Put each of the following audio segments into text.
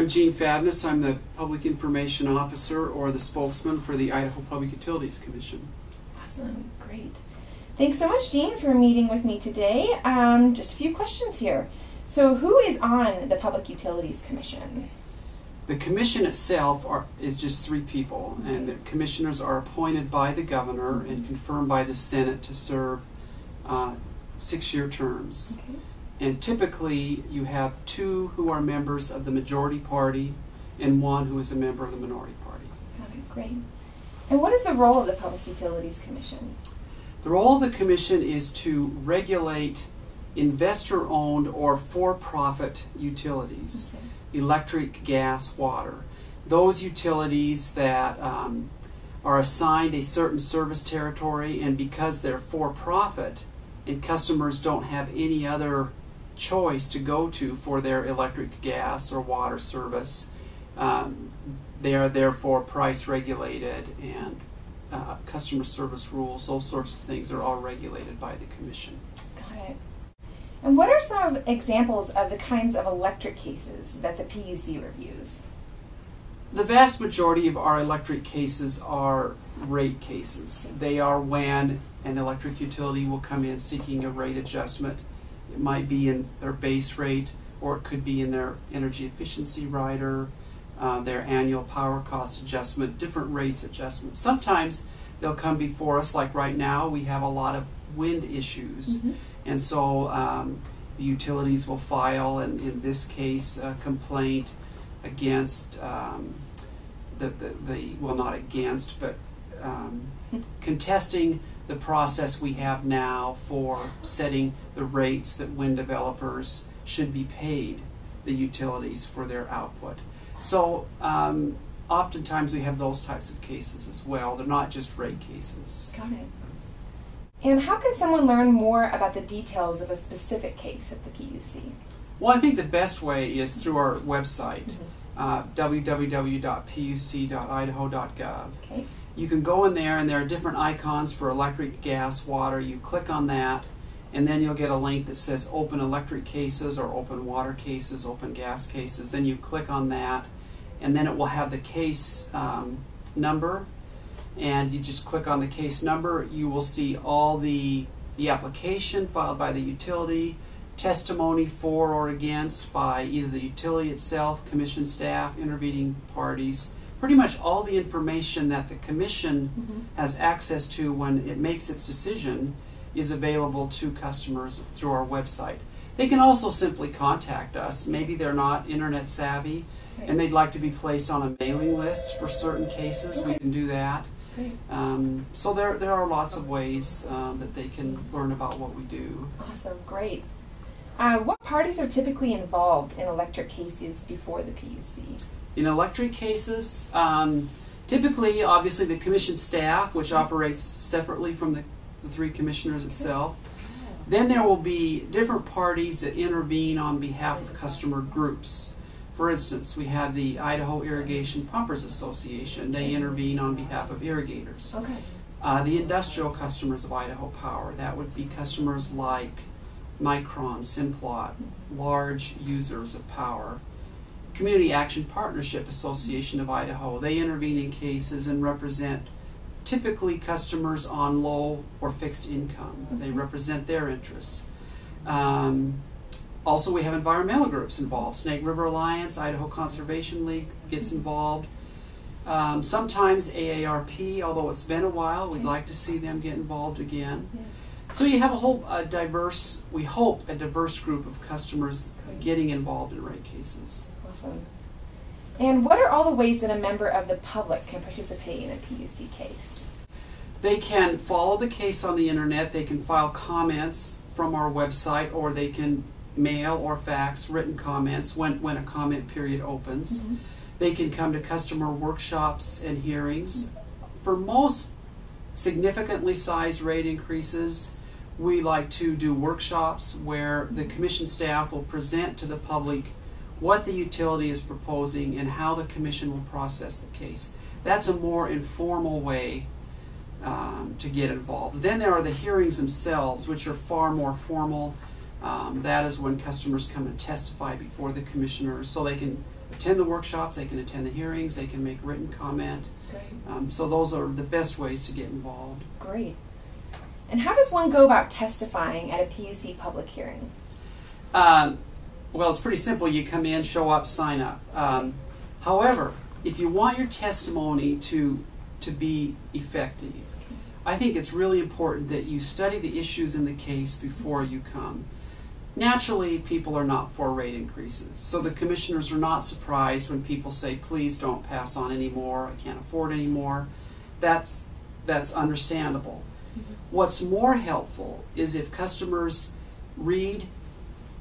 I'm Gene Fadness. I'm the Public Information Officer or the spokesman for the Idaho Public Utilities Commission. Awesome, great. Thanks so much, Gene, for meeting with me today. Just a few questions here. So who is on the Public Utilities Commission? The commission itself is just 3 people, and the commissioners are appointed by the governor and confirmed by the Senate to serve 6-year terms. Okay. And typically you have 2 who are members of the majority party and 1 who is a member of the minority party. Got it, great. And what is the role of the Public Utilities Commission? The role of the commission is to regulate investor-owned or for-profit utilities, electric, gas, water. Those utilities that are assigned a certain service territory, and because they're for-profit and customers don't have any other choice to go to for their electric, gas, or water service, they are therefore price regulated, and customer service rules, those sorts of things are all regulated by the commission. Got it. And what are some examples of the kinds of electric cases that the PUC reviews? The vast majority of our electric cases are rate cases. They are when an electric utility will come in seeking a rate adjustment. It might be in their base rate, or it could be in their energy efficiency rider, their annual power cost adjustment, different rates adjustments. Sometimes they'll come before us, like right now we have a lot of wind issues, and so the utilities will file, and in this case, a complaint against well, not against, but contesting the process we have now for setting the rates that wind developers should be paid the utilities for their output. So oftentimes we have those types of cases as well. They're not just rate cases. Got it. And how can someone learn more about the details of a specific case at the PUC? Well, I think the best way is through our website, www.puc.idaho.gov. Okay. You can go in there, and there are different icons for electric, gas, water. You click on that, and then you'll get a link that says open electric cases or open water cases, open gas cases. Then you click on that, and then it will have the case number, and you just click on the case number. You will see all the application filed by the utility, testimony for or against by either the utility itself, commission staff, intervening parties. Pretty much all the information that the commission has access to when it makes its decision is available to customers through our website. They can also simply contact us. Maybe they're not internet savvy and they'd like to be placed on a mailing list for certain cases. We can do that. So there are lots of ways that they can learn about what we do. Awesome, great. What parties are typically involved in electric cases before the PUC? In electric cases, typically, obviously, the commission staff, which operates separately from the 3 commissioners itself. Then there will be different parties that intervene on behalf of customer groups. For instance, we have the Idaho Irrigation Pumpers Association. They intervene on behalf of irrigators. The industrial customers of Idaho Power, that would be customers like Micron, Simplot, large users of power. Community Action Partnership Association of Idaho, they intervene in cases and represent typically customers on low or fixed income. They represent their interests. Also, we have environmental groups involved. Snake River Alliance, Idaho Conservation League gets involved. Sometimes AARP, although it's been a while, we'd like to see them get involved again. So you have a whole diverse, we hope, a diverse group of customers getting involved in rate cases. Awesome. And what are all the ways that a member of the public can participate in a PUC case? They can follow the case on the internet. They can file comments from our website, or they can mail or fax written comments when a comment period opens. They can come to customer workshops and hearings. For most significantly sized rate increases, we like to do workshops where the commission staff will present to the public what the utility is proposing and how the commission will process the case. That's a more informal way to get involved. Then there are the hearings themselves, which are far more formal. That is when customers come and testify before the commissioners, so they can attend the workshops, they can attend the hearings, they can make written comment. Great. So those are the best ways to get involved. Great. And how does one go about testifying at a PUC public hearing? Well, it's pretty simple. You come in, show up, sign up. However, if you want your testimony to be effective, I think it's really important that you study the issues in the case before you come. Naturally, people are not for rate increases, so the commissioners are not surprised when people say, please don't pass on anymore, I can't afford anymore. That's understandable. Mm-hmm. What's more helpful is if customers read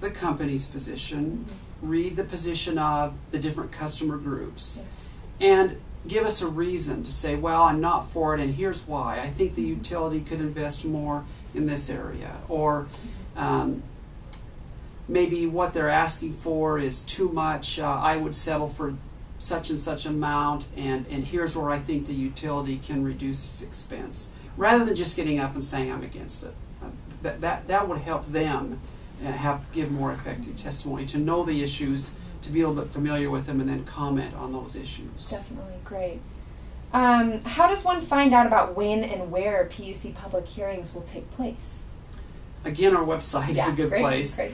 the company's position, read the position of the different customer groups, and give us a reason to say, well, I'm not for it, and here's why. I think the utility could invest more in this area, or maybe what they're asking for is too much. I would settle for such and such amount, and here's where I think the utility can reduce its expense. Rather than just getting up and saying I'm against it. That would help them give more effective testimony, to know the issues, to be a little bit familiar with them, and then comment on those issues. Definitely, great. How does one find out about when and where PUC public hearings will take place? Again, our website is a good place. Great.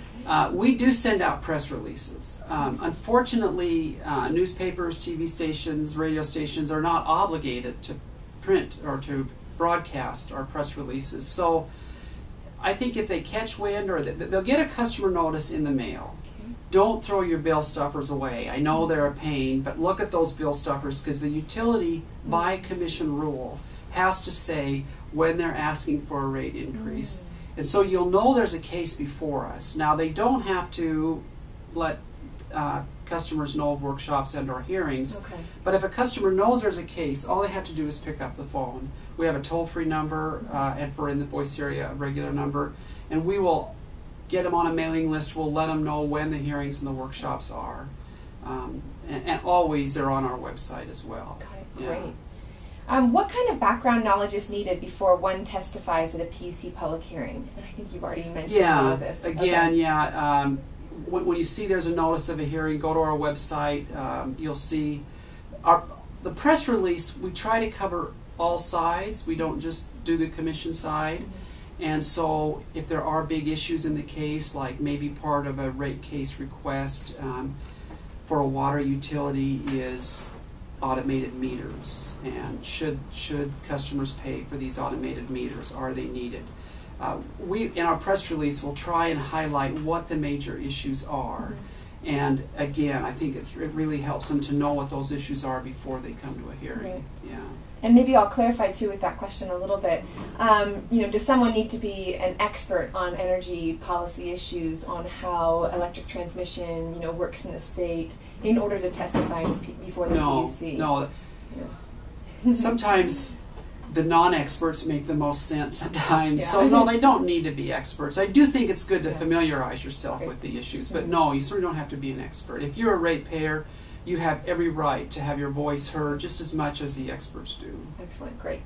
We do send out press releases. Unfortunately, newspapers, TV stations, radio stations are not obligated to print or to broadcast our press releases. So I think if they catch wind, or they'll get a customer notice in the mail. Okay. Don't throw your bill stuffers away. I know they're a pain, but look at those bill stuffers, because the utility, by commission rule, has to say when they're asking for a rate increase. And so you'll know there's a case before us. Now, they don't have to let customers know of workshops and or hearings. Okay. But if a customer knows there's a case, all they have to do is pick up the phone. We have a toll-free number, and for in the Boise area, a regular number. And we will get them on a mailing list. We'll let them know when the hearings and the workshops are. And always they're on our website as well. Okay, great. What kind of background knowledge is needed before one testifies at a PUC public hearing? And I think you've already mentioned all of this. Again, okay. When you see there's a notice of a hearing, go to our website. You'll see the press release. We try to cover all sides. We don't just do the commission side. Mm-hmm. And so if there are big issues in the case, like maybe part of a rate case request for a water utility is automated meters, and should customers pay for these automated meters? Are they needed? We, in our press release, will try and highlight what the major issues are. Mm-hmm. And again, I think it really helps them to know what those issues are before they come to a hearing. Right. Yeah. And maybe I'll clarify too with that question a little bit. Does someone need to be an expert on energy policy issues, on how electric transmission, works in the state, in order to testify before the PUC? No. Yeah. Sometimes the non-experts make the most sense sometimes. Yeah. So no, they don't need to be experts. I do think it's good to familiarize yourself with the issues, but no, you certainly don't have to be an expert. If you're a ratepayer, you have every right to have your voice heard just as much as the experts do. Excellent, great.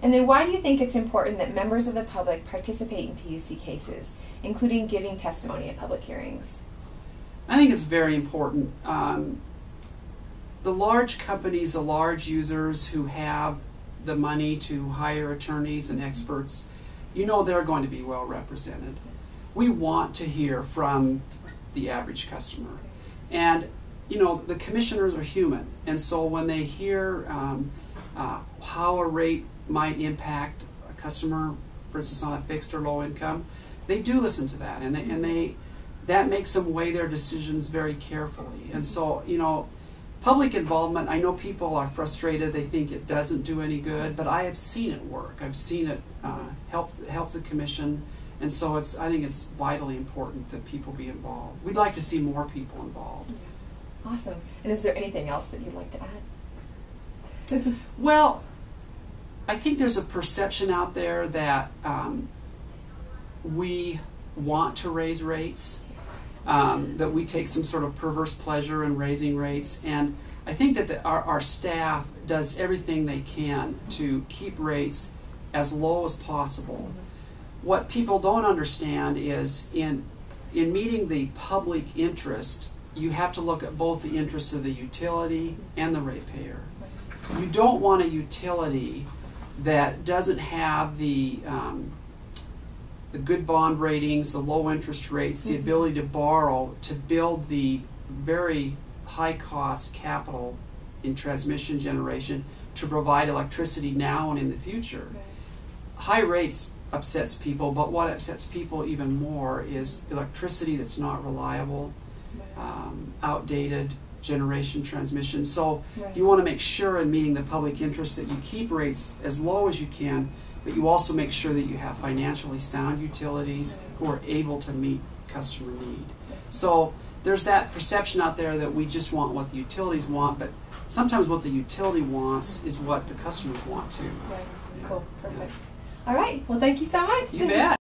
And then why do you think it's important that members of the public participate in PUC cases, including giving testimony at public hearings? I think it's very important. The large companies, the large users who have the money to hire attorneys and experts, they're going to be well represented. We want to hear from the average customer. And the commissioners are human, and so when they hear how a rate might impact a customer, for instance, on a fixed or low income, they do listen to that, and that makes them weigh their decisions very carefully. And so, public involvement, I know people are frustrated, they think it doesn't do any good, but I have seen it work. I've seen it help the commission, and so I think it's vitally important that people be involved. We'd like to see more people involved. Awesome. And is there anything else that you'd like to add? Well, I think there's a perception out there that we want to raise rates, that we take some sort of perverse pleasure in raising rates, and I think that our staff does everything they can to keep rates as low as possible. Mm-hmm. What people don't understand is in meeting the public interest you have to look at both the interests of the utility and the ratepayer. You don't want a utility that doesn't have the good bond ratings, the low interest rates, the ability to borrow to build the very high cost capital in transmission generation to provide electricity now and in the future. High rates upsets people, but what upsets people even more is electricity that's not reliable, outdated generation transmission. So you want to make sure in meeting the public interest that you keep rates as low as you can, but you also make sure that you have financially sound utilities who are able to meet customer need. So there's that perception out there that we just want what the utilities want, but sometimes what the utility wants is what the customers want too. Right. Cool. Perfect. All right. Well, thank you so much. You bet.